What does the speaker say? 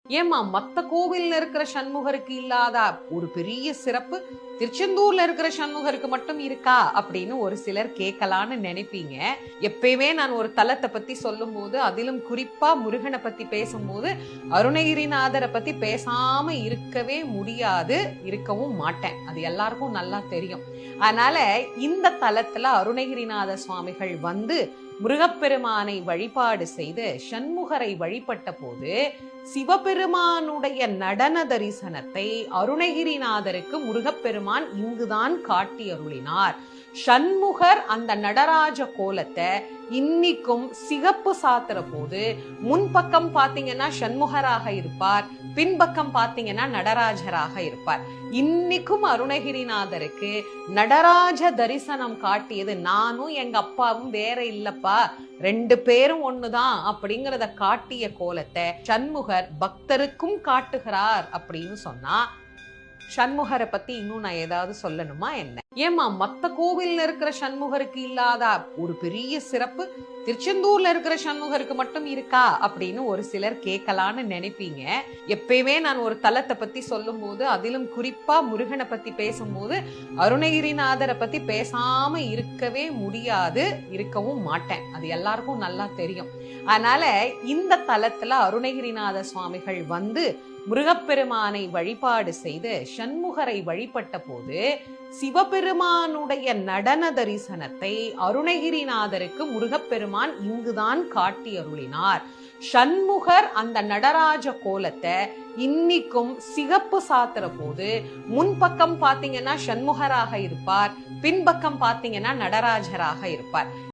ஏம்மா மத்த கோவில்ல இருக்கிற சண்முகருக்கு இல்லாத ஒரு பெரிய சிறப்பு திருச்செந்தூர்ல இருக்கிற சண்முகருக்கு மட்டும் இருக்கா அப்படின்னு ஒரு சிலர் கேட்கலான்னு நினைப்பீங்க. எப்பயுமே நான் ஒரு தலத்தை பத்தி சொல்லும் போது, அதிலும் குறிப்பா முருகனை பத்தி பேசும்போது அருணகிரிநாதரை பத்தி பேசாம இருக்கவே முடியாது, இருக்கவும் மாட்டேன். அது எல்லாருக்கும் நல்லா தெரியும். அதனால இந்த தலத்துல அருணகிரிநாத சுவாமிகள் வந்து முருகப்பெருமானை வழிபாடு செய்து சண்முகரை வழிபட்ட போது சிவபெருமானுடைய நடன தரிசனத்தை அருணகிரிநாதருக்கு முருகப்பெருமான் இங்குதான் காட்டி அருளினார். சண்முகர் அந்த நடராஜ கோலத்தை இன்னிக்கும் சிகப்பு சாத்துற போது முன்பக்கம் பாத்தீங்கன்னா சண்முகராக இருப்பார், பின்பக்கம் பாத்தீங்கன்னா நடராஜராக இருப்பார். இன்னைக்கும் அருணகிரிநாதருக்கு நடராஜ தரிசனம் காட்டியது நானும் எங்க அப்பாவும் வேற இல்லப்பா, ரெண்டு பேரும் ஒண்ணுதான் அப்படிங்கறத காட்டிய கோலத்தை சண்முகர் பக்தருக்கும் காட்டுகிறார் அப்படின்னு சொன்னா, சண்முகரை பத்தி இன்னும் நான் ஏதாவது சொல்லணுமா என்ன? ஏம்மா மத்த கோவில்ல இருக்கிற சண்முகருக்கு இல்லாத ஒரு பெரிய சிறப்பு திருச்செந்தூர்ல இருக்கிற சண்முகருக்கு மட்டும் இருக்கா அப்படின்னு ஒரு சிலர் கேட்கலான்னு நினைப்பீங்க. எப்பயுமே நான் ஒரு தலத்தை பத்தி சொல்லும் போது, அதிலும் குறிப்பா முருகனை பத்தி பேசும்போது அருணகிரிநாதரை பத்தி பேசாம இருக்கவே முடியாது, இருக்கவும் மாட்டேன். அது எல்லாருக்கும் நல்லா தெரியும். அதனால இந்த தலத்துல அருணகிரிநாத சுவாமிகள் வந்து முருகப்பெருமானை வழிபாடு செய்து சண்முகரை வழிபட்ட போது சிவபெருமானுடைய நடன தரிசனத்தை அருணகிரிநாதருக்கு முருகப்பெருமான் இங்குதான் காட்டி அருளினார். சண்முகர் அந்த நடராஜ கோலத்தை இன்னிக்கும் சிகப்பு சாத்துற போது முன்பக்கம் பாத்தீங்கன்னா சண்முகராக இருப்பார், பின்பக்கம் பாத்தீங்கன்னா நடராஜராக இருப்பார்.